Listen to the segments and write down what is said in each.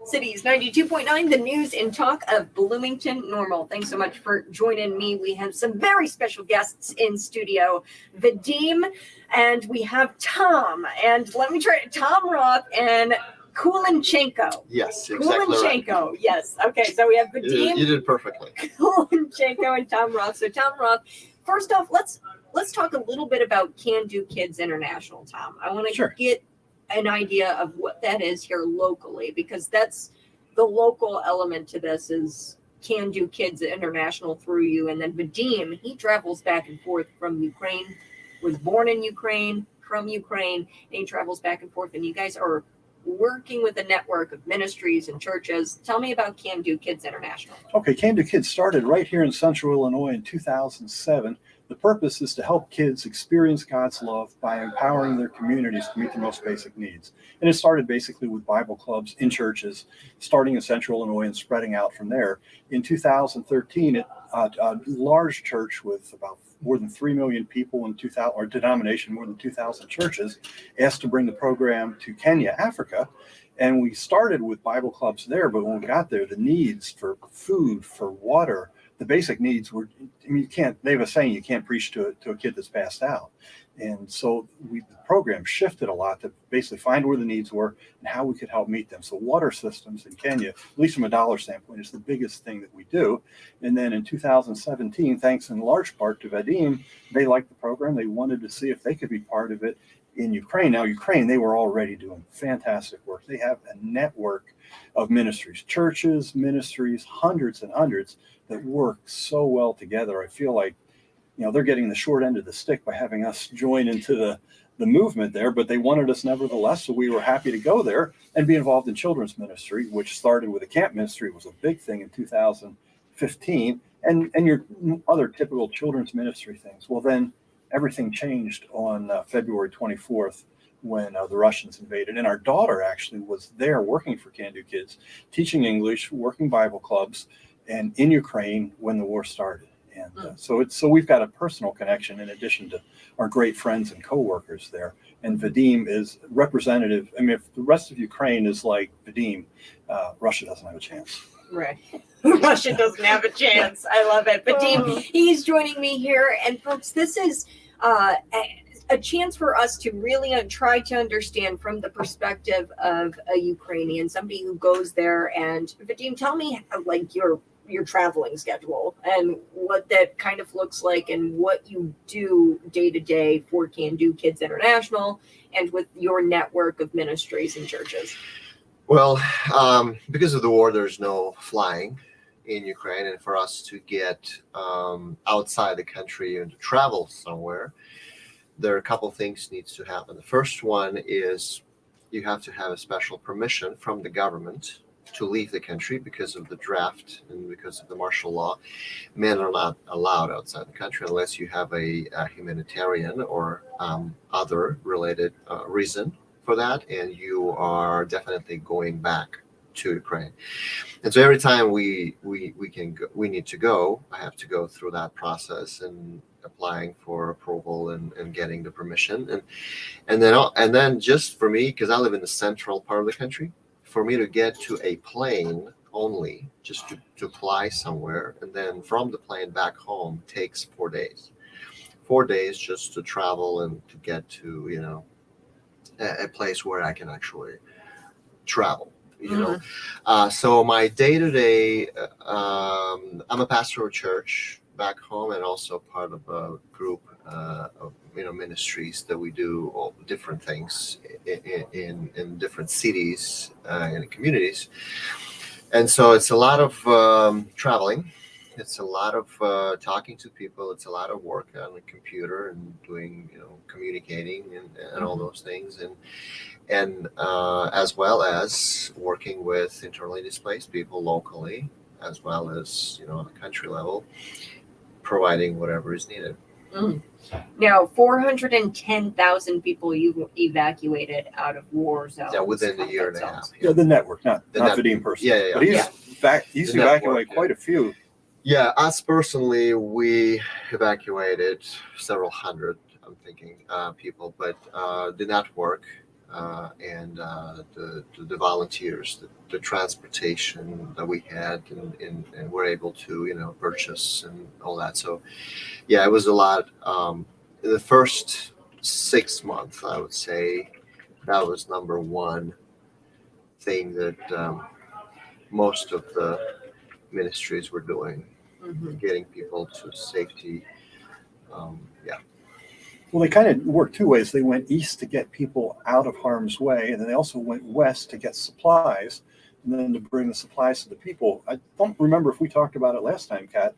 Cities 92.9, the news and talk of Bloomington Normal. Thanks so much for joining me. We have some very special guests in studio, Vaydym, and we have Tom. And let me try Tom Roth and Kulinchenko. Yes, exactly Kulinchenko, right. Yes. Okay, so we have Vaydym. You did perfectly. Kulinchenko and Tom Roth. So Tom Roth, first off, let's talk a little bit about Can Do Kids International, Tom. I want to get an idea of what that is here locally, because that's the local element to this is Can Do Kids International through you. And then Vaydym, he travels back and forth from Ukraine, was born in Ukraine, from Ukraine, and he travels back and forth. And you guys are working with a network of ministries and churches. Tell me about Can Do Kids International. Okay, Can Do Kids started right here in Central Illinois in 2007. The purpose is to help kids experience God's love by empowering their communities to meet their most basic needs. And it started basically with Bible clubs in churches, starting in Central Illinois and spreading out from there. In 2013, a large church with about more than 3 million people in 2000, or denomination, more than 2,000 churches, asked to bring the program to Kenya, Africa. And we started with Bible clubs there, but when we got there, the needs for food, for water, the basic needs were, I mean, they have a saying, you can't preach to a kid that's passed out. And so the program shifted a lot to basically find where the needs were and how we could help meet them. So water systems in Kenya, at least from a dollar standpoint, is the biggest thing that we do. And then in 2017, thanks in large part to Vaydym, they liked the program. They wanted to see if they could be part of it in Ukraine. Now, Ukraine, they were already doing fantastic work. They have a network of ministries, churches, ministries, hundreds and hundreds that work so well together. I feel like, they're getting the short end of the stick by having us join into the movement there, but they wanted us nevertheless. So we were happy to go there and be involved in children's ministry, which started with a camp ministry. It was a big thing in 2015 and your other typical children's ministry things. Well, then everything changed on February 24th when the Russians invaded. And our daughter actually was there working for Can Do Kids, teaching English, working Bible clubs, and in Ukraine when the war started. And so we've got a personal connection in addition to our great friends and co-workers there. And Vaydym is representative. I mean, if the rest of Ukraine is like Vaydym, Russia doesn't have a chance. Right. Russia doesn't have a chance. I love it. Vaydym, he's joining me here. And folks, this is a chance for us to really try to understand from the perspective of a Ukrainian, somebody who goes there. And Vaydym, tell me like your traveling schedule and what that kind of looks like and what you do day to day for Can Do Kids International and with your network of ministries and churches. Well, because of the war, there's no flying in Ukraine, and for us to get outside the country and to travel somewhere, there are a couple of things needs to happen. The first one is you have to have a special permission from the government to leave the country because of the draft and because of the martial law. Men are not allowed outside the country unless you have a humanitarian or other related reason for that, and you are definitely going back to Ukraine. And so every time we need to go, I have to go through that process and applying for approval and getting the permission, and then just for me, because I live in the central part of the country, for me to get to a plane only, just to fly somewhere, and then from the plane back home takes 4 days. 4 days just to travel and to get to, a place where I can actually travel, So my day-to-day, I'm a pastor of a church back home and also part of a group of ministries that we do all different things in different cities and communities. And so it's a lot of traveling. It's a lot of talking to people. It's a lot of work on the computer and doing, communicating and all those things. And as well as working with internally displaced people locally, as well as, on a country level, providing whatever is needed. Now, 410,000 people you've evacuated out of war zones. Yeah, within a year and a half. Yeah, the network, not Vaydym personally. Yeah. But he's evacuated quite a few. Yeah, us personally, we evacuated several hundred, I'm thinking, people, but the network and the volunteers, the transportation that we had, and we're able to purchase and all that. So yeah, it was a lot. The first 6 months, I would say, that was number one thing that most of the ministries were doing, getting people to safety. Yeah. Well, they kind of worked two ways. They went east to get people out of harm's way, and then they also went west to get supplies, and then to bring the supplies to the people. I don't remember if we talked about it last time, Kat,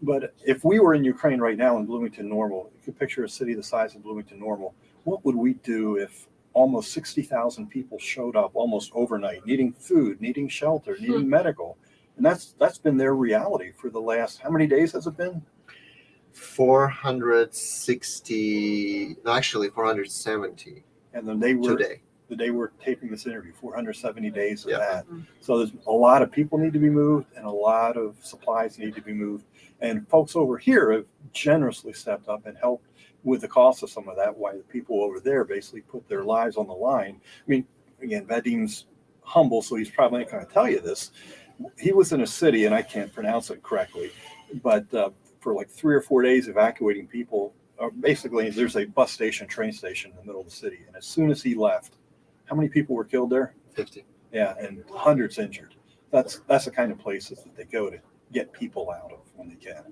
but if we were in Ukraine right now in Bloomington Normal, you could picture a city the size of Bloomington Normal. What would we do if almost 60,000 people showed up almost overnight, needing food, needing shelter, needing medical? And that's been their reality for the last, how many days has it been? 460, actually 470. And then they were today. The day we're taping this interview, 470 days of Yeah. that. So there's a lot of people need to be moved, and a lot of supplies need to be moved. And folks over here have generously stepped up and helped with the cost of some of that, while the people over there basically put their lives on the line. I mean, again, Vaydym's humble, so he's probably not going to tell you this. He was in a city, and I can't pronounce it correctly, but for like 3 or 4 days evacuating people. Basically, there's a bus station, train station in the middle of the city. And as soon as he left, how many people were killed there? 50. Yeah, and hundreds injured. That's the kind of places that they go to get people out of when they can.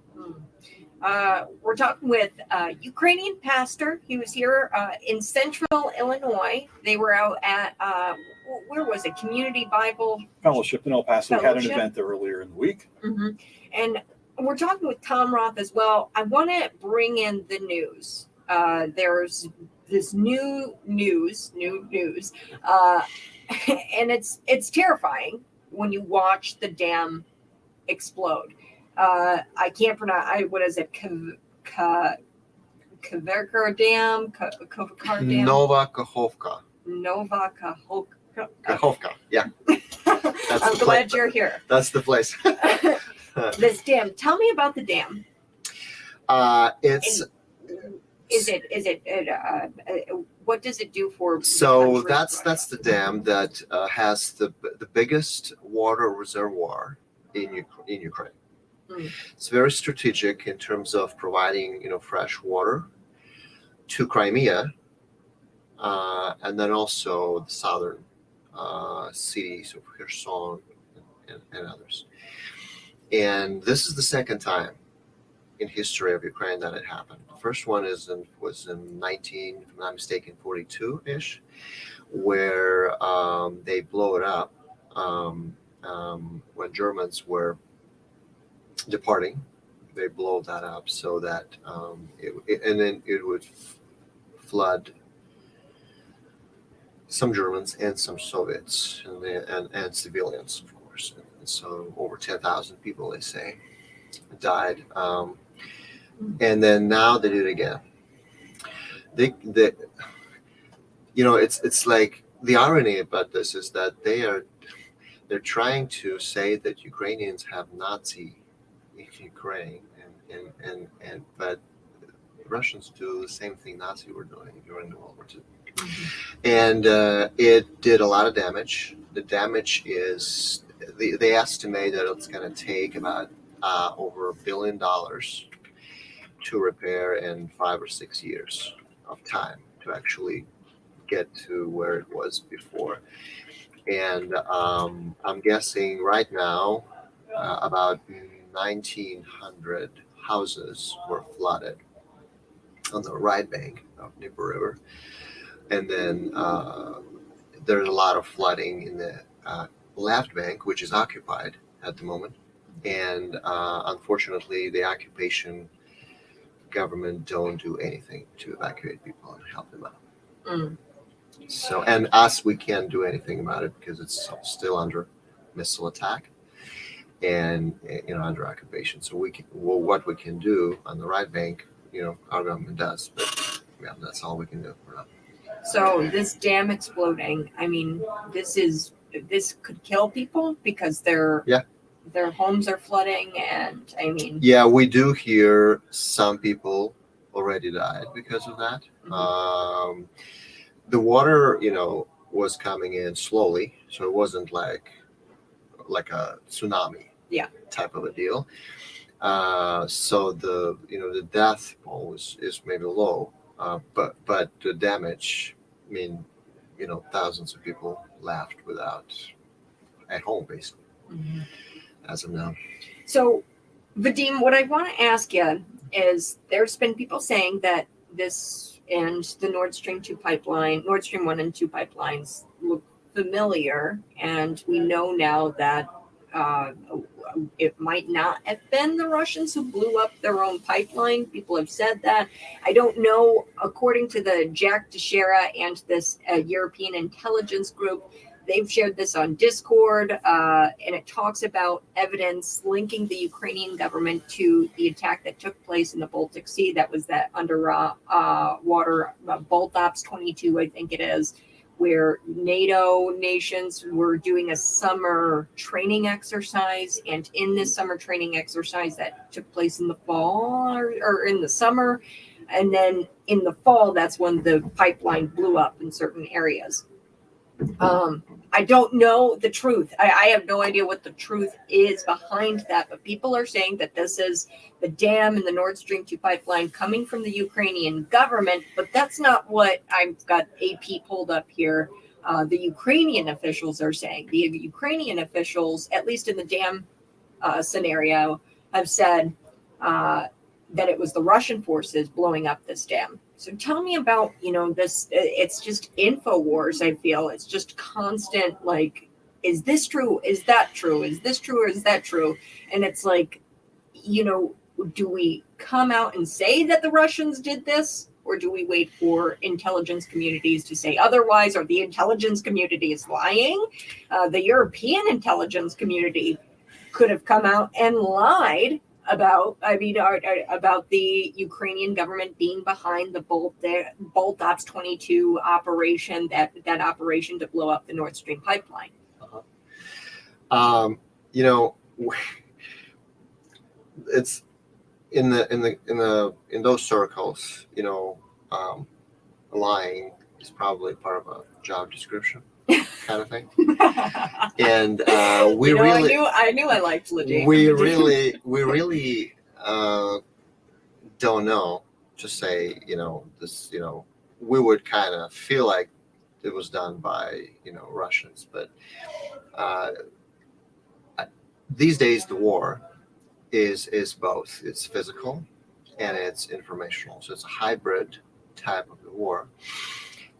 We're talking with a Ukrainian pastor. He was here in central Illinois. They were out at, where was it? Community Bible Fellowship in El Paso had an Fellowship. event there earlier in the week. And we're talking with Tom Roth as well. I want to bring in the news. There's this new news, and it's terrifying when you watch the dam explode. I can't pronounce. What is it? Kaverkar Dam, Kovkar Dam. Nova Kakhovka. Nova Kakhovka. Kakhovka. Yeah. I'm glad you're here. That's the place. This dam. Tell me about the dam. It's. Is it? What does it do for? So that's the dam that has the biggest water reservoir in Ukraine. It's very strategic in terms of providing fresh water to Crimea, and then also the southern cities of Kherson and others. And this is the second time in history of Ukraine that it happened. The first one was in 19, if I'm not mistaken, 42-ish, where they blew it up when Germans were departing. They blew that up so that and then it would flood some Germans and some Soviets and civilians, of course. And so over 10,000 people, they say, died. And then now they did it again. It's like the irony about this is that they're trying to say that Ukrainians have Nazi in Ukraine, but Russians do the same thing Nazi were doing during the World War II. And it did a lot of damage. The damage is, they estimate that it's going to take about over $1 billion to repair in 5 or 6 years of time to actually get to where it was before. And I'm guessing right now about 1,900 houses were flooded on the right bank of Dnieper River. And then there's a lot of flooding in the left bank, which is occupied at the moment. And unfortunately, the occupation government don't do anything to evacuate people and help them out. So, and us, we can't do anything about it because it's still under missile attack and under occupation. So what we can do on the right bank, our government does, but yeah, that's all we can do for now. So this dam exploding, I mean, this could kill people because their homes are flooding, and I mean. Yeah, we do hear some people already died because of that. The water, was coming in slowly, so it wasn't like a tsunami type of a deal. So the death toll is maybe low, but the damage, I mean, thousands of people left without at home basically as of now. So, Vaydym, what I want to ask you is, there's been people saying that this and the Nord Stream 1 and 2 pipelines look familiar, and we know now that it might not have been the Russians who blew up their own pipeline. People have said that. I don't know. According to the Jack Teixeira and this European intelligence group, they've shared this on Discord, and it talks about evidence linking the Ukrainian government to the attack that took place in the Baltic Sea. That was that underwater Bolt Ops 22, I think it is, where NATO nations were doing a summer training exercise. And in this summer training exercise that took place in the fall or in the summer, and then in the fall, that's when the pipeline blew up in certain areas. I don't know the truth. I have no idea what the truth is behind that, but people are saying that this is the dam and the Nord Stream 2 pipeline coming from the Ukrainian government, but that's not what I've got AP pulled up here. The Ukrainian officials are saying. The Ukrainian officials, at least in the dam scenario, have said that it was the Russian forces blowing up this dam. So tell me about, this, it's just info wars, I feel. It's just constant, like, is this true? Is that true? Is this true or is that true? And it's like, do we come out and say that the Russians did this? Or do we wait for intelligence communities to say otherwise? Or the intelligence community is lying? The European intelligence community could have come out and lied about the Ukrainian government being behind the Bolt Ops 22 operation, that operation to blow up the Nord Stream pipeline. It's in those circles, lying is probably part of a job description kind of thing. And I knew I liked Lydia. We really don't know to say, this, we would kind of feel like it was done by, Russians, but these days the war is both. It's physical and it's informational. So it's a hybrid type of the war.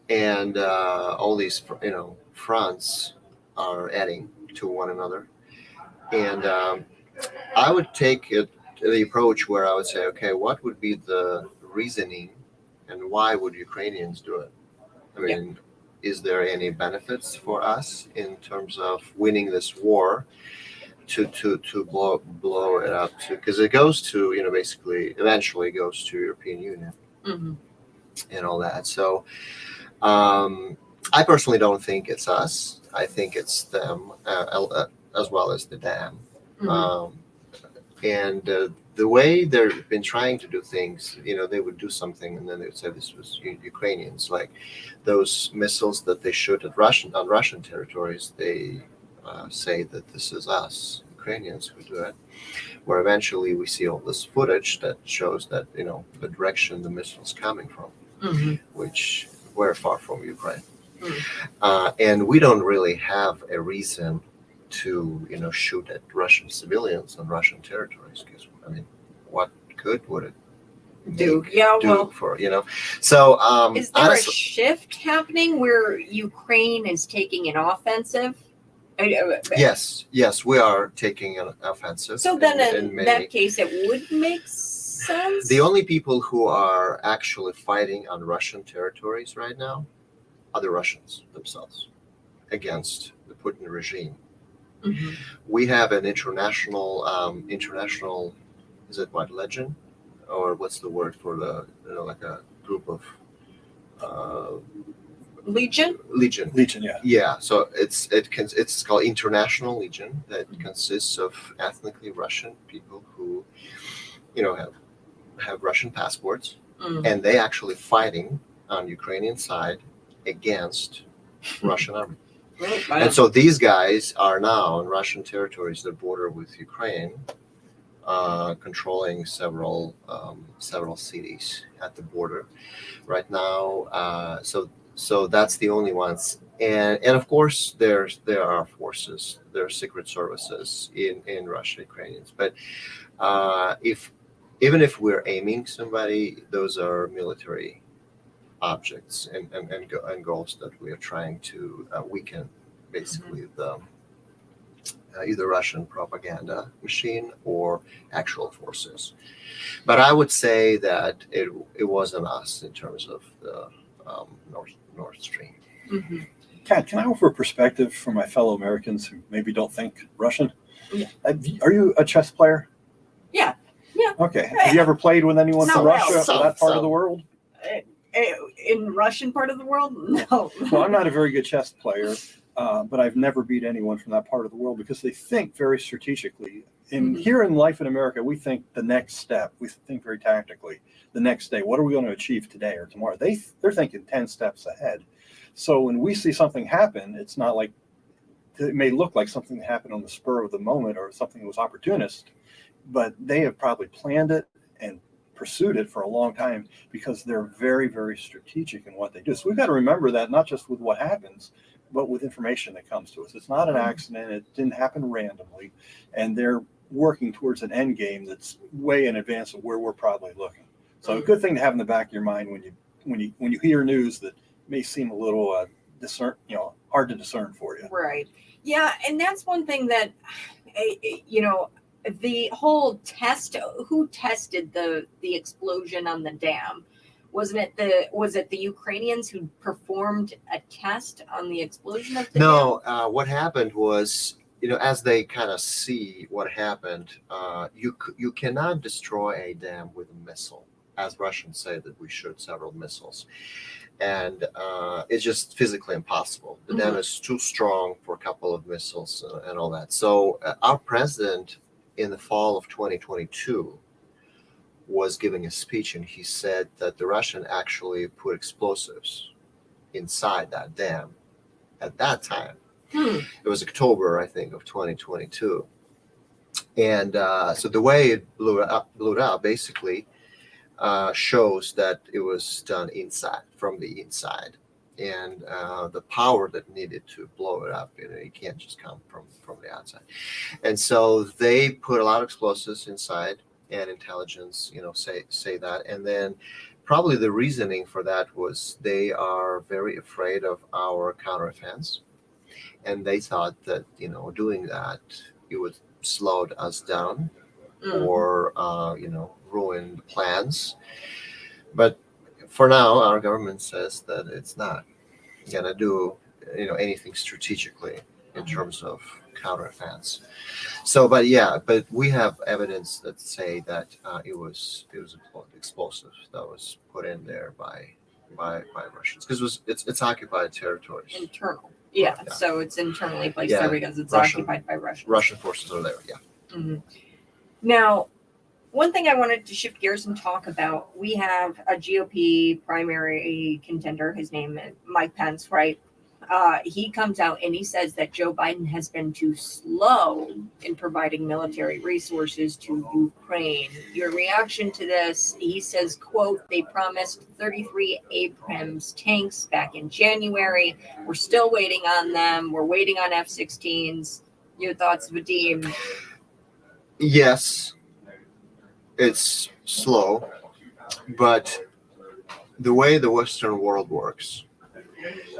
And all these, fronts are adding to one another. And I would take the approach where I would say, okay, what would be the reasoning and why would Ukrainians do it? I mean, is there any benefits for us in terms of winning this war to blow it up? Because it goes to, basically, eventually goes to European Union and all that. So I personally don't think it's us. I think it's them, as well as the dam. And the way they've been trying to do things, they would do something and then they would say this was Ukrainians. Like those missiles that they shoot at Russian territories, they say that this is us, Ukrainians, who do it. Where eventually we see all this footage that shows that, the direction the missile's coming from, which we're far from Ukraine. And we don't really have a reason to, shoot at Russian civilians on Russian territories. Because, what good would it do? For, So, is there honestly, a shift happening where Ukraine is taking an offensive? Yes, we are taking an offensive. So then in that case, it would make sense? The only people who are actually fighting on Russian territories right now are the Russians themselves against the Putin regime. We have an international, is it what, legion? Or what's the word for the, like a group of... Legion, yeah. Yeah, so it's called International Legion that consists of ethnically Russian people who, have Russian passports, and they actually fighting on Ukrainian side against Russian army. Right. And so these guys are now in Russian territories that border with Ukraine, controlling several cities at the border right now. So that's the only ones. And of course there are forces, there are secret services in Russia, Ukrainians. But even if we're aiming somebody, those are military objects and goals that we are trying to weaken, basically the either Russian propaganda machine or actual forces. But I would say that it wasn't us in terms of the Nord Stream. Mm-hmm. Kat, can I offer a perspective from my fellow Americans who maybe don't think Russian? Yeah. Are you a chess player? Yeah. Yeah. Okay. Have you ever played with anyone from Russia or that part of the world? In Russian part of the world? No. Well, I'm not a very good chess player, but I've never beat anyone from that part of the world because they think very strategically. Here in life in America, we think the next step. We think very tactically. The next day, what are we going to achieve today or tomorrow? They're thinking 10 steps ahead. So when we see something happen, it's not like it may look like something happened on the spur of the moment or something that was opportunist, but they have probably planned it and pursued it for a long time because they're very, very strategic in what they do. So we've got to remember that not just with what happens, but with information that comes to us. It's not an accident. It didn't happen randomly. And they're working towards an end game that's way in advance of where we're probably looking. So a good thing to have in the back of your mind when you hear news that may seem a little hard to discern for you. Right. Yeah, and that's one thing that the whole test. Who tested the explosion on the dam? Was it the Ukrainians who performed a test on the explosion of the dam? No, what happened was, as they kind of see what happened, you cannot destroy a dam with a missile, as Russians say that we shoot several missiles. And it's just physically impossible. The dam is too strong for a couple of missiles and all that. So our president in the fall of 2022 was giving a speech, and he said that the Russian actually put explosives inside that dam at that time. It was October, I think, of 2022. And so the way it blew up basically shows that it was done from the inside. And the power that needed to blow it up, it can't just come from the outside. And so they put a lot of explosives inside, and intelligence, say that. And then probably the reasoning for that was they are very afraid of our counteroffense. And they thought that, doing that, it would slow us down or, ruin the plans. But for now, our government says that it's not going to do, anything strategically in terms of counteroffense. So, but we have evidence that say that it was explosive that was put in there by Russians because it's occupied territories. Internal, yeah. So it's internally placed there because it's occupied by Russians. Russian forces are there, yeah. Mm-hmm. Now, one thing I wanted to shift gears and talk about: we have a GOP primary contender. His name is Mike Pence, right? He comes out and he says that Joe Biden has been too slow in providing military resources to Ukraine. Your reaction to this? He says, quote, they promised 33 Abrams tanks back in January. We're still waiting on them. We're waiting on F-16s. Your thoughts, Vaydym? Yes, it's slow, but the way the Western world works,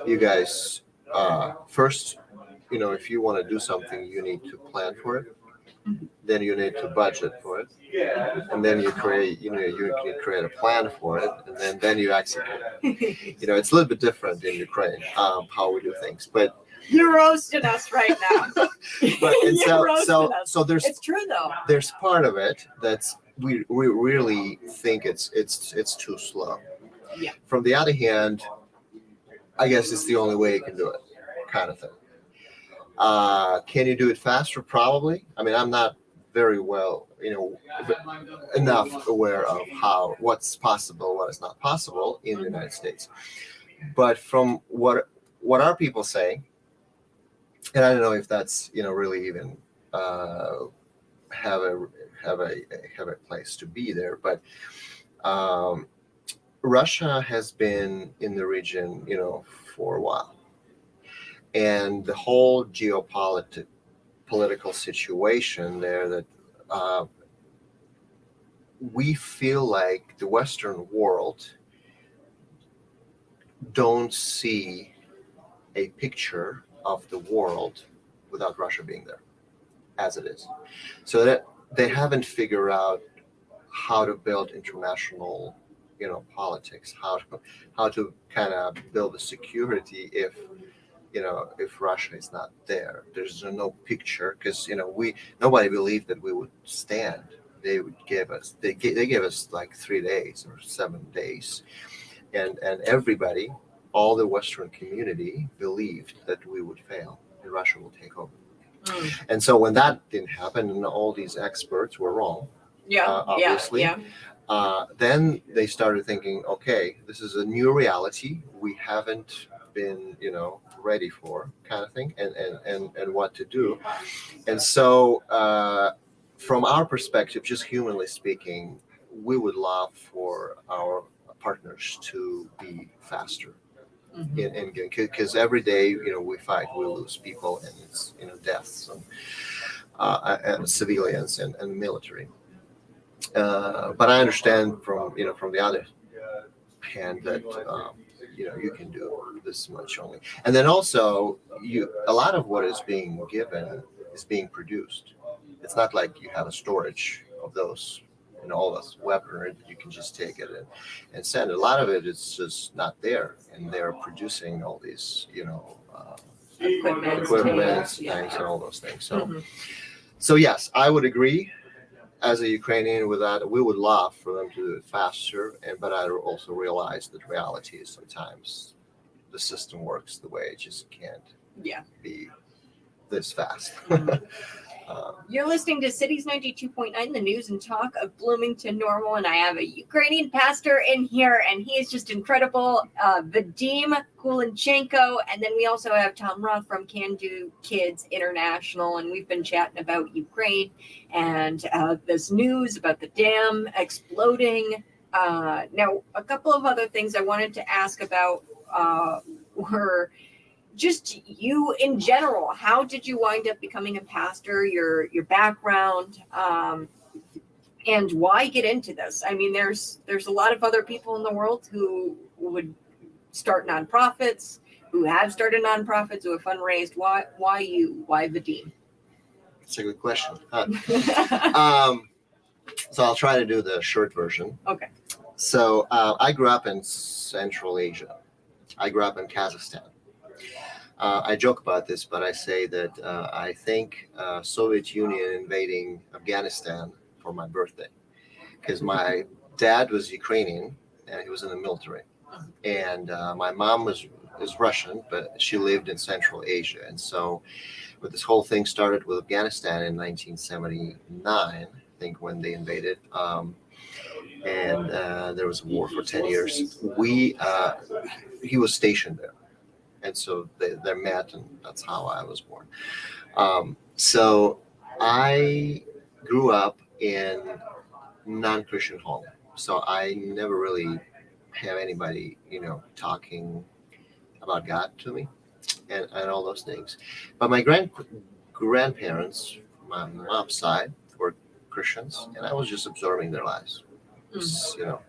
you guys, first, if you want to do something, you need to plan for it. Then you need to budget for it, and then you create a plan for it, and then you execute. It's a little bit different in Ukraine how we do things, but you're roasting us right now. But so there's it's true though. There's part of it that's we really think it's too slow. Yeah. From the other hand, I guess it's the only way you can do it, kind of thing. Can you do it faster? Probably. I mean, I'm not very well, enough aware of what's possible, what is not possible in the United States. But from what what our people say, and I don't know if that's really even have a place to be there, but Russia has been in the region, for a while, and the whole political situation there, that we feel like the Western world don't see a picture of the world without Russia being there as it is. So that they haven't figured out how to build international, politics, how to kind of build a security if Russia is not there. There's no picture, because nobody believed that we would stand. They gave us like 3 days or 7 days, and everybody, all the Western community, believed that we would fail and Russia will take over. And so when that didn't happen, and all these experts were wrong, obviously, then they started thinking, okay, this is a new reality we haven't been ready for, kind of thing, and what to do. And so from our perspective, just humanly speaking, we would love for our partners to be faster, because every day we fight, we lose people, and it's deaths and civilians and military. But I understand from the other hand that you can do this much only, and then also a lot of what is being given is being produced. It's not like you have a storage of those all this weaponry that you can just take it and send. A lot of it is just not there, and they're producing all these equipment, things, and all those things. So so yes, I would agree as a Ukrainian with that. We would love for them to do it faster, but I also realize that reality is sometimes the system works the way it just can't be this fast. You're listening to Cities 92.9, the news and talk of Bloomington Normal, and I have a Ukrainian pastor in here, and he is just incredible, Vaydym Kulinchenko, and then we also have Tom Roth from Can Do Kids International, and we've been chatting about Ukraine and this news about the dam exploding. Now, a couple of other things I wanted to ask about were just you in general. How did you wind up becoming a pastor? Your background, and why get into this? I mean, there's a lot of other people in the world who would start nonprofits, who have started nonprofits, who have fundraised. Why you? Why Vaydym? It's a good question. So I'll try to do the short version. Okay. So I grew up in Central Asia. I grew up in Kazakhstan. I joke about this, but I say that I think Soviet Union invading Afghanistan for my birthday, because my dad was Ukrainian and he was in the military, and my mom is Russian, but she lived in Central Asia. And so when this whole thing started with Afghanistan in 1979, I think, when they invaded, and there was a war for 10 years, he was stationed there. And so they met, and that's how I was born. So I grew up in non-Christian home. So I never really have anybody, talking about God to me and all those things. But my grandparents, my mom's side, were Christians, and I was just observing their lives.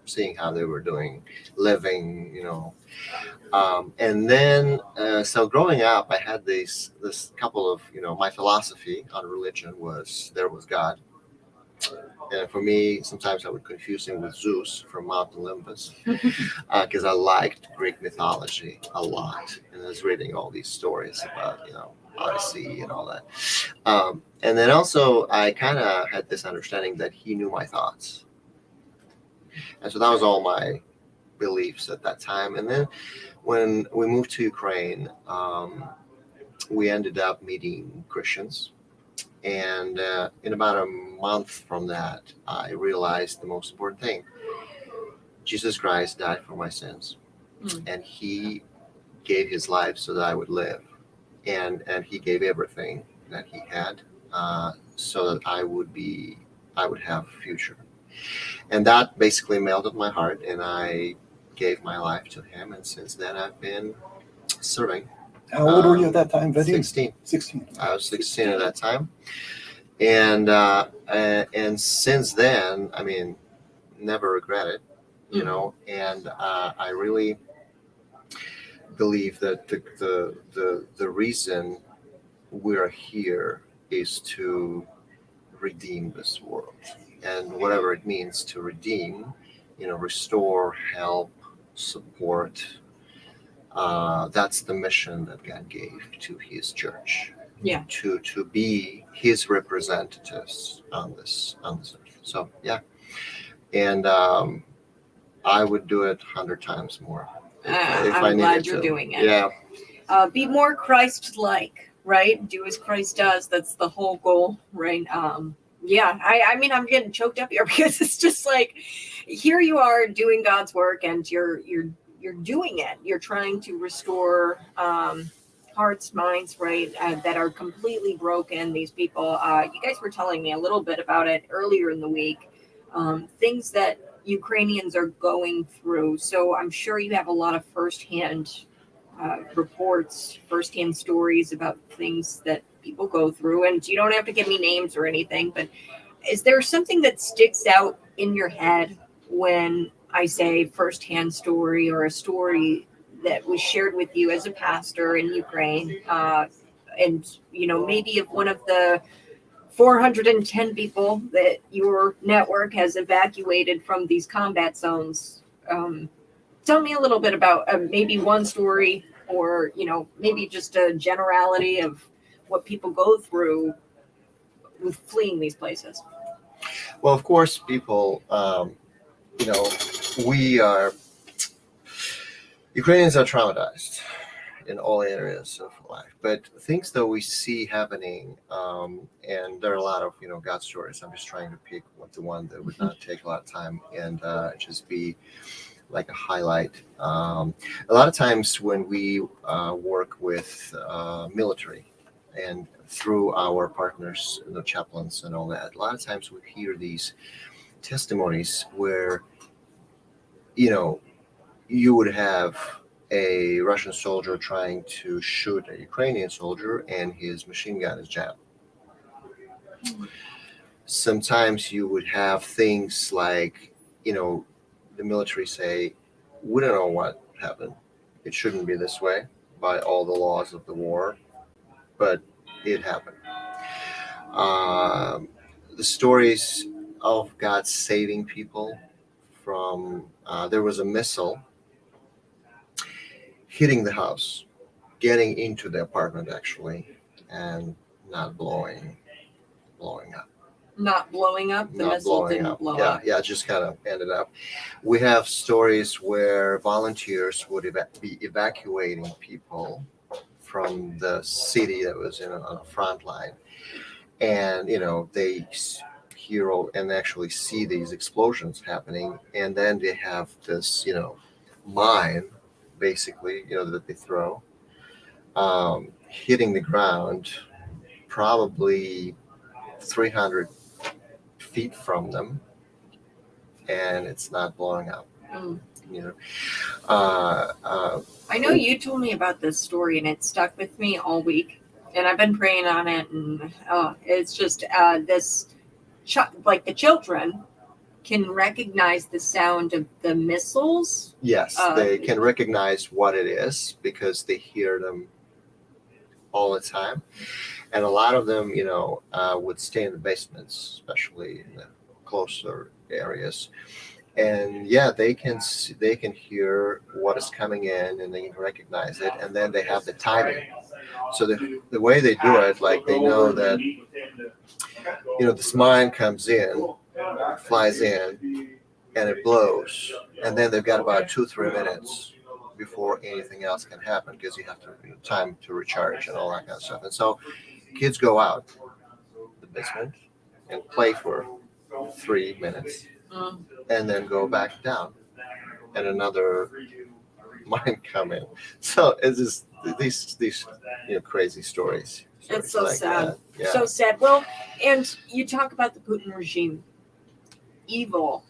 Seeing how they were living, and then so growing up, I had this couple of, my philosophy on religion was there was God, and for me, sometimes I would confuse him with Zeus from Mount Olympus, because I liked Greek mythology a lot, and I was reading all these stories about Odyssey and all that, and then also I kind of had this understanding that he knew my thoughts. And so that was all my beliefs at that time. And then when we moved to Ukraine, we ended up meeting Christians. And in about a month from that, I realized the most important thing. Jesus Christ died for my sins. And he gave his life so that I would live, and he gave everything that he had so that I would have a future. And that basically melted my heart, and I gave my life to him. And since then, I've been serving. How old were you at that time, Vaydym? 16. 16. I was 16 at that time. And since then, I mean, never regret it, you know. And I really believe that the reason we're here is to redeem this world, and whatever it means to redeem, you know, restore, help, support. That's the mission that God gave to His church. Yeah. To be His representatives on this earth. So yeah, and I would do it 100 times more if I'm I glad needed you're to. doing it. Yeah. Be more Christ-like, right? Do as Christ does. That's the whole goal, right? Yeah. I mean, I'm getting choked up here because it's just like, here you are doing God's work, and you're doing it. You're trying to restore hearts, minds, right, that are completely broken. These people. You guys were telling me a little bit about it earlier in the week. Things that Ukrainians are going through. So I'm sure you have a lot of firsthand reports, firsthand stories about things that people go through. And you don't have to give me names or anything, but is there something that sticks out in your head when I say firsthand story, or a story that was shared with you as a pastor in Ukraine? And, you know, maybe if one of the 410 people that your network has evacuated from these combat zones. Tell me a little bit about maybe one story, or, you know, maybe just a generality of what people go through with fleeing these places. Well, of course, people, you know, Ukrainians are traumatized in all areas of life, but things that we see happening, and there are a lot of, you know, God stories. I'm just trying to pick the one that would not take a lot of time and just be like a highlight. A lot of times when we work with military and through our partners, the chaplains and all that, a lot of times we hear these testimonies where, you know, you would have a Russian soldier trying to shoot a Ukrainian soldier, and his machine gun is jammed. Sometimes you would have things like, you know, the military say, we don't know what happened. It shouldn't be this way by all the laws of the war, but it happened. The stories of God saving people from, there was a missile hitting the house, getting into the apartment actually, and not blowing up. Not blowing up? The missile didn't blow up. Yeah, it just kind of ended up. We have stories where volunteers would be evacuating people from the city that was on the front line. And, you know, they hear and actually see these explosions happening. And then they have this, you know, mine, basically, you know, that they throw, hitting the ground probably 300 feet from them, and it's not blowing up. You know, I know you told me about this story, and it stuck with me all week, and I've been praying on it. And it's just this, like the children can recognize the sound of the missiles. Yes, they can recognize what it is because they hear them all the time. And a lot of them, you know, would stay in the basements, especially in the closer areas. And yeah, they can hear what is coming in, and they can recognize it. And then they have the timing. So the way they do it, like they know that, you know, this mine comes in, flies in, and it blows. And then they've got about 2-3 minutes before anything else can happen, because you have to, you know, time to recharge and all that kind of stuff. And so kids go out the basement and play for 3 minutes, and then go back down, and another mind come in. So it's just these crazy stories. It's so like sad. that. Yeah. So sad. Well, and you talk about the Putin regime, evil.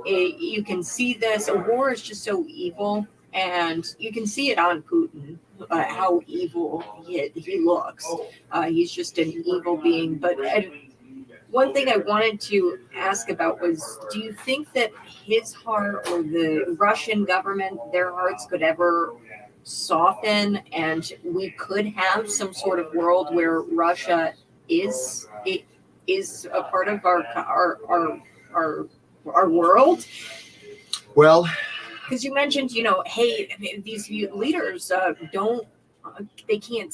You can see this. A war is just so evil, and you can see it on Putin, how evil he looks. He's just an evil being. But one thing I wanted to ask about was, do you think that his heart or the Russian government, their hearts could ever soften and we could have some sort of world where Russia is a part of our world? Well, because you mentioned, hey, these leaders they can't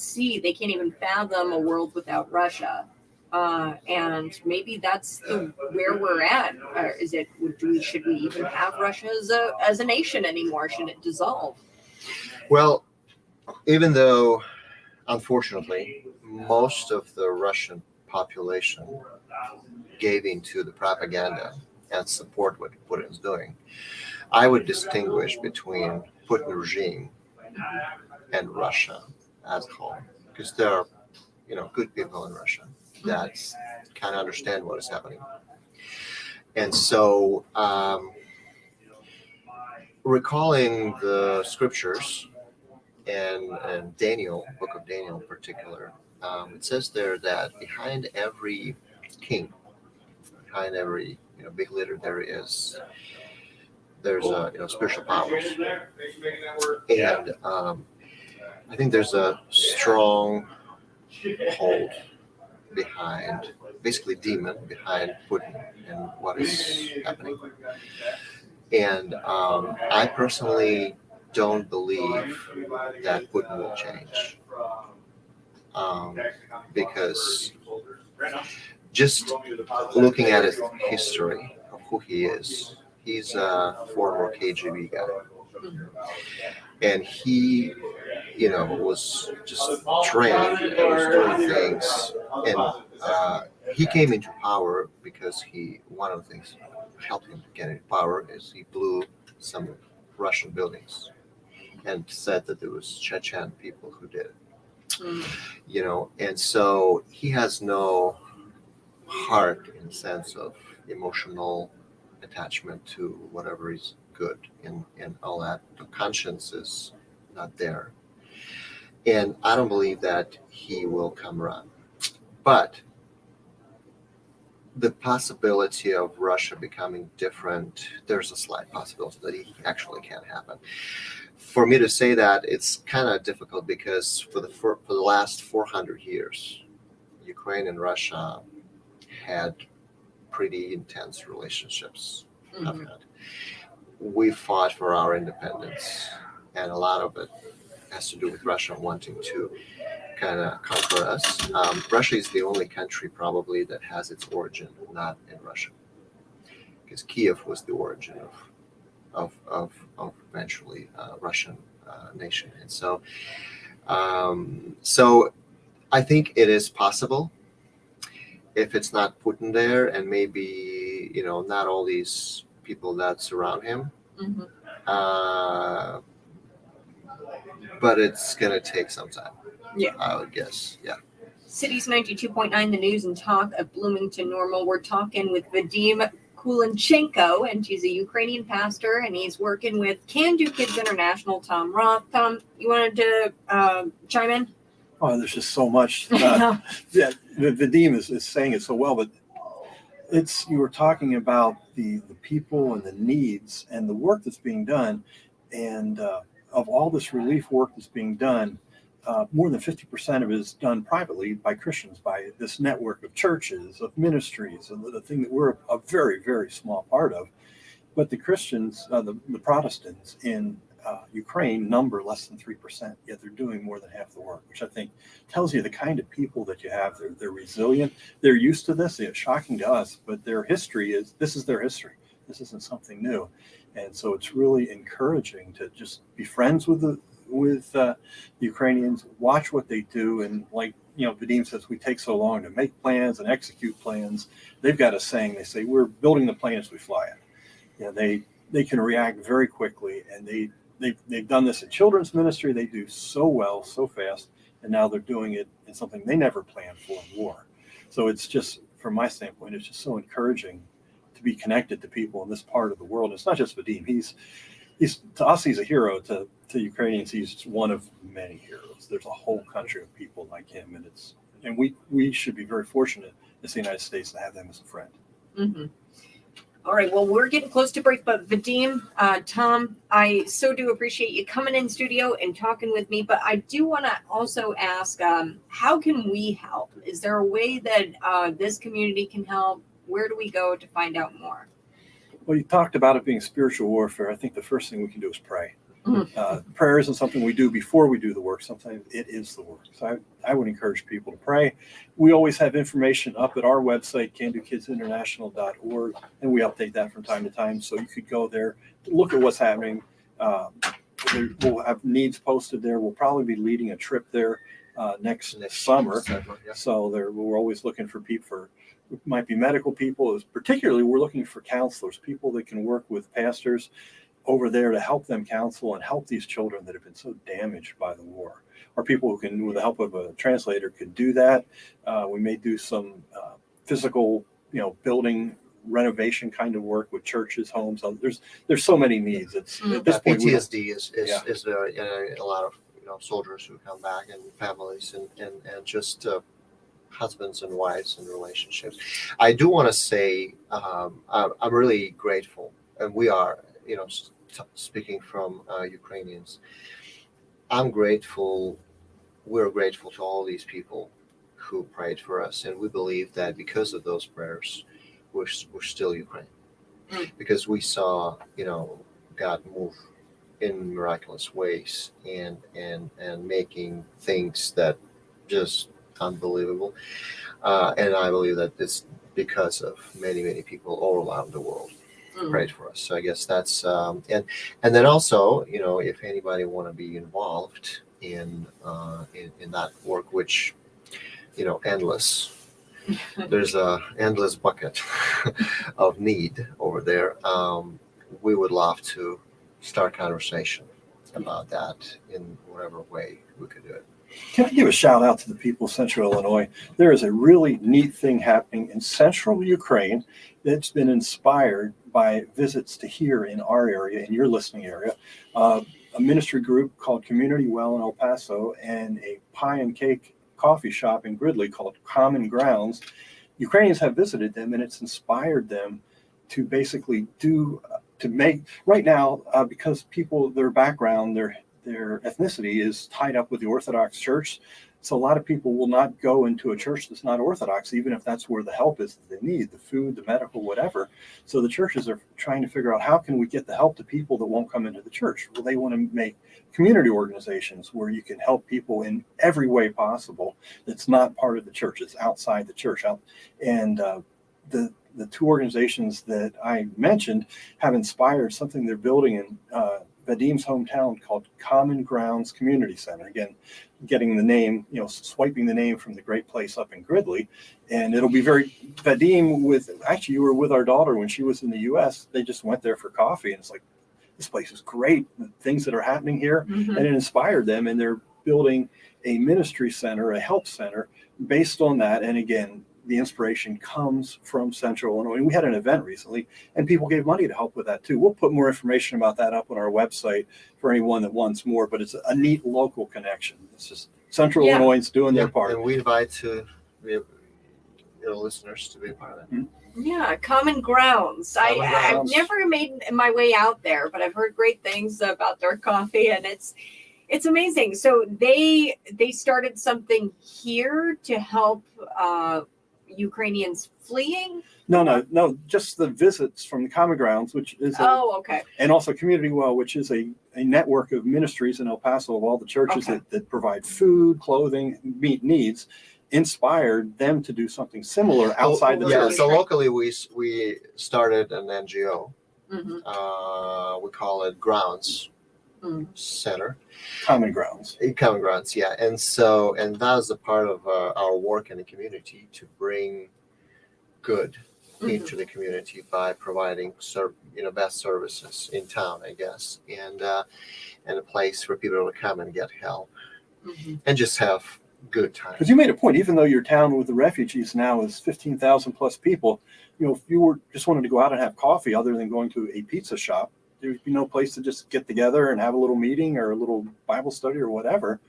even fathom a world without Russia. And maybe that's where we're at. Should we even have Russia as a nation anymore? Should it dissolve? Well, even though, unfortunately, most of the Russian population gave into the propaganda and support what Putin's doing, I would distinguish between Putin regime and Russia as a whole, because there are, good people in Russia that kind of understand what is happening. And so, recalling the scriptures and Daniel, book of Daniel in particular, it says there that behind every king, behind every big leader, there's spiritual powers, and I think there's a strong hold behind, basically demon behind Putin and what is happening. And I personally don't believe that Putin will change, because just looking at his history of who he is, he's a former KGB guy, and he, was just trained and was doing things, and he came into power because one of the things that helped him get into power is he blew some Russian buildings and said that there was Chechen people who did it. And so he has no heart in the sense of emotional attachment to whatever is good and all that. The conscience is not there. And I don't believe that he will come around. But the possibility of Russia becoming different, there's a slight possibility that it actually can happen. For me to say that, it's kind of difficult because for the last 400 years, Ukraine and Russia had pretty intense relationships. Mm-hmm. We fought for our independence, and a lot of it has to do with Russia wanting to kind of conquer us. Russia is the only country probably that has its origin not in Russia, because Kiev was the origin of eventually Russian nation. And so I think it is possible, if it's not Putin there, and maybe not all these people that surround him. Mm-hmm. But it's gonna take some time. Yeah, I would guess. Yeah. Cities 92.9, the news and talk of Bloomington Normal. We're talking with Vaydym Kulinchenko, and he's a Ukrainian pastor, and he's working with Can Do Kids International. Tom Roth. Tom, you wanted to chime in? Oh, there's just so much. Yeah, Vaydym is saying it so well, but you were talking about the people and the needs and the work that's being done, and of all this relief work that's being done, more than 50% of it is done privately by Christians, by this network of churches, of ministries, and the thing that we're a very, very small part of. But the Christians, the Protestants in Ukraine number less than 3%, yet they're doing more than half the work, which I think tells you the kind of people that you have. They're resilient. They're used to this. It's shocking to us, but their history this is their history. This isn't something new. And so it's really encouraging to just be friends with the Ukrainians, watch what they do. And like, Vaydym says, we take so long to make plans and execute plans. They've got a saying, they say, we're building the plane as we fly it. They can react very quickly, and they've done this in children's ministry. They do so well, so fast, and now they're doing it in something they never planned for, war. So it's just, from my standpoint, it's just so encouraging to be connected to people in this part of the world. It's not just Vaydym. He's to us, he's a hero. To Ukrainians, he's one of many heroes. There's a whole country of people like him, and we should be very fortunate as the United States to have them as a friend. Mm-hmm. All right. Well, we're getting close to break, but Vaydym, Tom, I so do appreciate you coming in studio and talking with me. But I do want to also ask, how can we help? Is there a way that this community can help? Where do we go to find out more? Well, you talked about it being spiritual warfare. I think the first thing we can do is pray. Mm-hmm. Prayer isn't something we do before we do the work. Sometimes it is the work. So I would encourage people to pray. We always have information up at our website, candokidsinternational.org, and we update that from time to time. So you could go there, look at what's happening. We'll have needs posted there. We'll probably be leading a trip there next summer. Yeah. So we're always looking for people. It might be medical people. Particularly, we're looking for counselors, people that can work with pastors over there to help them counsel and help these children that have been so damaged by the war. Or people who can, with the help of a translator, could do that. We may do some physical, building renovation kind of work with churches, homes. There's so many needs. It's at this point, PTSD is a lot of soldiers who come back and families and just husbands and wives and relationships. I do want to say I'm really grateful, and we are, speaking from Ukrainians, I'm grateful. We're grateful to all these people who prayed for us, and we believe that because of those prayers, we're still Ukraine, because we saw God move in miraculous ways and making things that just unbelievable, and I believe that it's because of many people all around the world prayed for us. So I guess that's and then also if anybody want to be involved in that work, which endless. There's a endless bucket of need over there. We would love to start conversation about that in whatever way we could do it. Can I give a shout out to the people of Central Illinois? There is a really neat thing happening in Central Ukraine that's been inspired by visits to here in our area, in your listening area. A ministry group called Community Well in El Paso and a pie and cake coffee shop in Gridley called Common Grounds. Ukrainians have visited them, and it's inspired them to basically right now, because people, their background, their ethnicity is tied up with the Orthodox Church. So a lot of people will not go into a church that's not Orthodox, even if that's where the help is that they need, the food, the medical, whatever. So the churches are trying to figure out, how can we get the help to people that won't come into the church? Well, they want to make community organizations where you can help people in every way possible that's not part of the church, it's outside the church. And the two organizations that I mentioned have inspired something they're building in Vaydym's hometown called Common Grounds Community Center. Again, getting the name, swiping the name from the great place up in Gridley. And it'll be Vaydym actually, you were with our daughter when she was in the U.S. They just went there for coffee, and it's like, this place is great, the things that are happening here. Mm-hmm. And it inspired them, and they're building a ministry center, a help center based on that. And again, the inspiration comes from Central Illinois. We had an event recently, and people gave money to help with that too. We'll put more information about that up on our website for anyone that wants more, but it's a neat local connection. It's just Central Illinois doing their part. And we invite your listeners to be a part of that. Mm-hmm. Yeah, Common Grounds. I've never made my way out there, but I've heard great things about their coffee, and it's amazing. So they started something here to help Ukrainians fleeing? No, just the visits from the Common Grounds, which is okay. And also Community Well, which is a network of ministries in El Paso of all the churches that provide food, clothing, meet needs, inspired them to do something similar outside the church. So locally we started an NGO. Mm-hmm. We call it Grounds Center. Common Grounds, yeah. And that was a part of our work in the community to bring good into the community by providing best services in town, I guess, and a place for people to come and get help and just have good time. Because you made a point, even though your town with the refugees now is 15,000 plus people, if you just wanted to go out and have coffee other than going to a pizza shop, there'd be no place to just get together and have a little meeting or a little Bible study or whatever.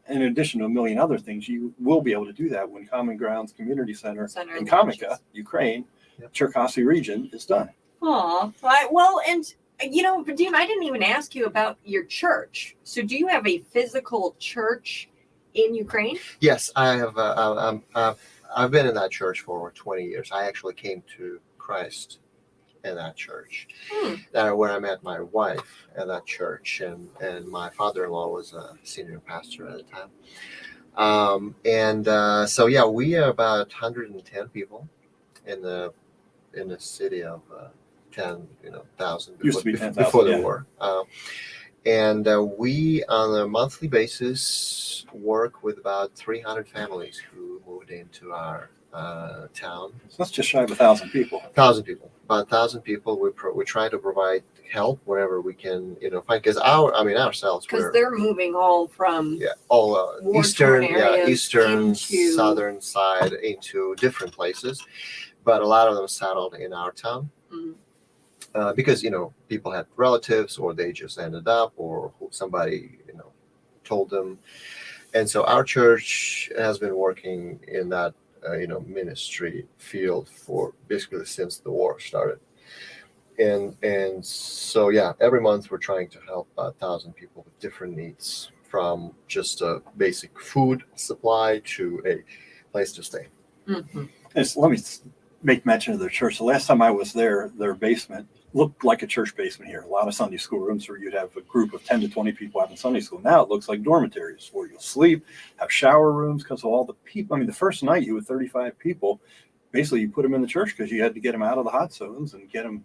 In addition to a million other things, you will be able to do that when Common Grounds Community Center in Kamyka, Ukraine, Cherkasy region is done. Oh, well, and Vaydym, I didn't even ask you about your church. So do you have a physical church in Ukraine? Yes, I have. I've been in that church for over 20 years. I actually came to Christ in that church, where I met my wife at that church, and my father-in-law was a senior pastor at the time. So yeah, we are about 110 people in the city of 10,000 before the war. And we, on a monthly basis, work with about 300 families who moved into our town. So that's just shy of 1,000 people. 1,000 people. About 1,000 people. We try to provide help wherever we can, find. Because ourselves. Because they're moving all from eastern, southern side into different places, but a lot of them settled in our town. Because people had relatives, or they just ended up, or somebody told them, and so our church has been working in that ministry field for basically since the war started, and so every month we're trying to help 1,000 people with different needs, from just a basic food supply to a place to stay. And so let me make mention of their church. The last time I was there, their basement looked like a church basement here. A lot of Sunday school rooms where you'd have a group of 10 to 20 people having Sunday school. Now it looks like dormitories where you'll sleep, have shower rooms because of all the people. The first night you had 35 people. Basically, you put them in the church because you had to get them out of the hot zones and get them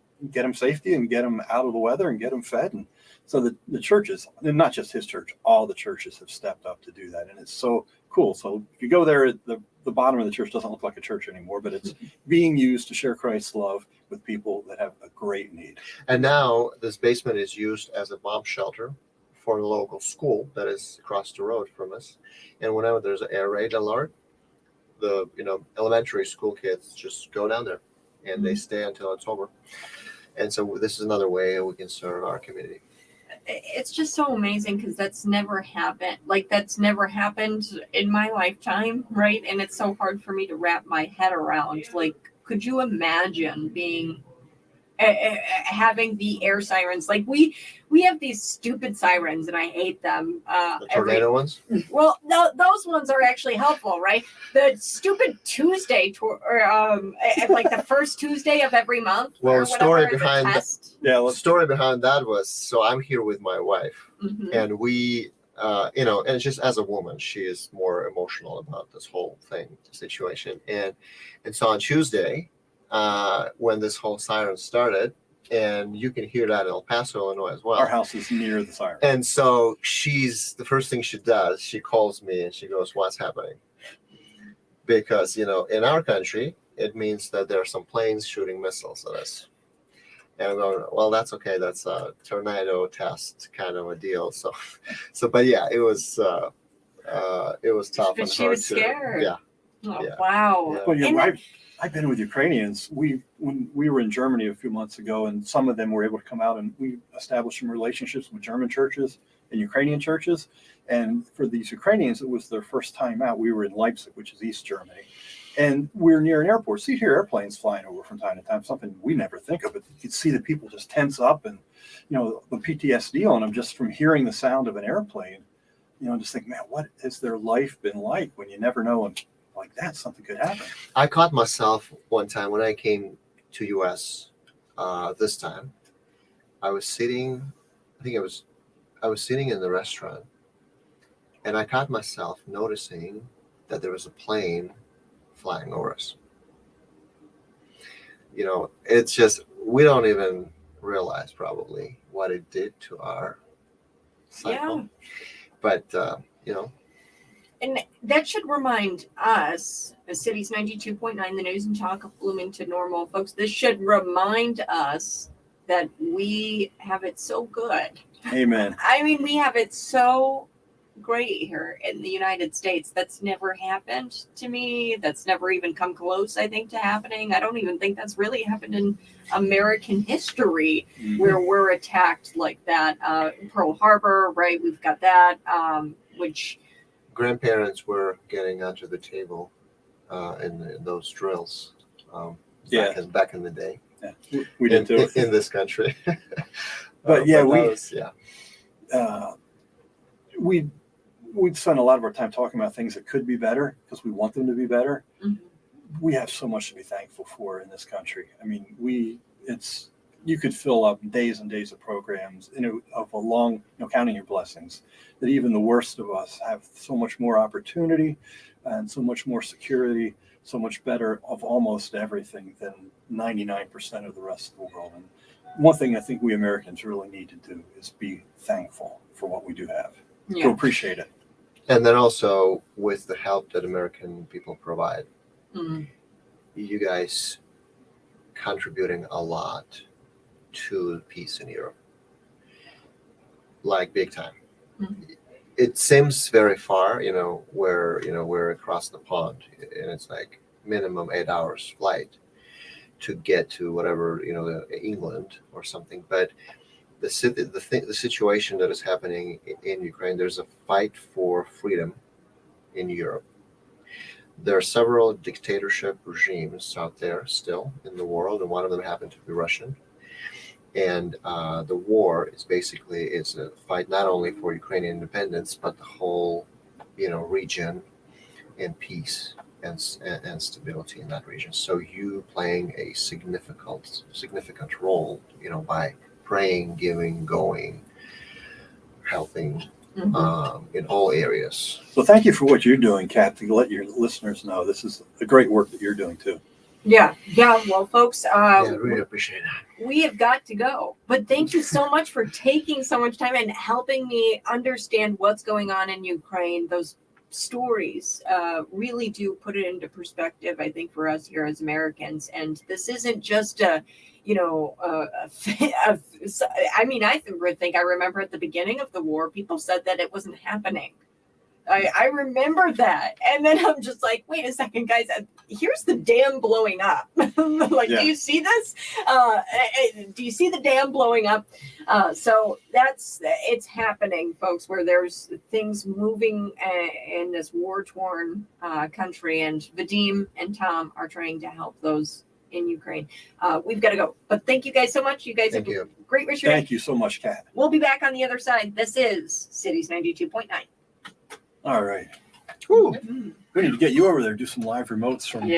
safety and get them out of the weather and get them fed. And so the churches, and not just his church, all the churches have stepped up to do that. And it's so cool. So if you go there, the bottom of the church doesn't look like a church anymore, but it's being used to share Christ's love with people that have a great need. And now this basement is used as a bomb shelter for the local school that is across the road from us. And whenever there's an air raid alert, the elementary school kids just go down there and they stay until it's over. And so this is another way we can serve our community. It's just so amazing because that's never happened. That's never happened in my lifetime, right? And it's so hard for me to wrap my head around. Could you imagine being having the air sirens? We have these stupid sirens, and I hate them. The tornado ones? Well, no, those ones are actually helpful, right? The stupid Tuesday, the first Tuesday of every month. Well, the story behind that was, so I'm here with my wife, and we, and it's just as a woman, she is more emotional about this whole situation, and so on Tuesday, when this whole siren started, and you can hear that in El Paso, Illinois as well. Our house is near the siren. And so the first thing she does, she calls me and she goes, "What's happening?" Because, in our country, it means that there are some planes shooting missiles at us. And I'm going, well, that's okay. That's a tornado test kind of a deal. But yeah, it was tough. But she was scared. Yeah. Oh, yeah. Wow. Yeah. Well, I've been with Ukrainians. When we were in Germany a few months ago, and some of them were able to come out, and we established some relationships with German churches and Ukrainian churches. And for these Ukrainians, it was their first time out. We were in Leipzig, which is East Germany, and we're near an airport. So you hear airplanes flying over from time to time, something we never think of. But you could see the people just tense up, and the PTSD on them just from hearing the sound of an airplane. Just think, man, what has their life been like when you never know? And like that, something could happen. I caught myself one time when I came to U.S. This time. I was sitting in the restaurant, and I caught myself noticing that there was a plane flying over us. It's just, we don't even realize probably what it did to our cycle. Yeah. But And that should remind us, as Cities 92.9, the news and talk of Bloomington Normal, folks, this should remind us that we have it so good. Amen. I mean, we have it so great here in the United States. That's never happened to me. That's never even come close, I think, to happening. I don't even think that's really happened in American history where we're attacked like that. Pearl Harbor, right? We've got that, which... Grandparents were getting onto the table in those drills back in the day. Yeah, we did too. In this country. But we spend a lot of our time talking about things that could be better because we want them to be better. Mhm. We have so much to be thankful for in this country. I mean, you could fill up days and days of programs of a long, counting your blessings, that even the worst of us have so much more opportunity and so much more security, so much better of almost everything than 99% of the rest of the world. And one thing I think we Americans really need to do is be thankful for what we do have, to appreciate it. And then also with the help that American people provide, you guys contributing a lot to peace in Europe, like big time. It seems very far, we're across the pond, and it's like minimum 8 hours flight to get to whatever, England or something. But the situation that is happening in Ukraine, there's a fight for freedom in Europe. There are several dictatorship regimes out there still in the world, and one of them happened to be Russian. And the war is basically a fight not only for Ukrainian independence, but the whole, region and peace and stability in that region. So you playing a significant role, by praying, giving, going, helping in all areas. So thank you for what you're doing, Kat, to let your listeners know this is a great work that you're doing too. Yeah. Well, folks, I really appreciate that. We have got to go. But thank you so much for taking so much time and helping me understand what's going on in Ukraine. Those stories really do put it into perspective, I think, for us here as Americans. And this isn't just I remember at the beginning of the war, people said that it wasn't happening. I remember that. And then I'm just like, wait a second, guys, here's the dam blowing up. Do you see this? Do you see the dam blowing up? So it's happening, folks, where there's things moving in this war-torn country. And Vaydym and Tom are trying to help those in Ukraine. We've got to go. But thank you guys so much. You guys have a great rest of your day. Thank you so much, Kat. We'll be back on the other side. This is Cities 92.9. All right. Woo. We need to get you over there, do some live remotes from.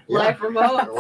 Live remote.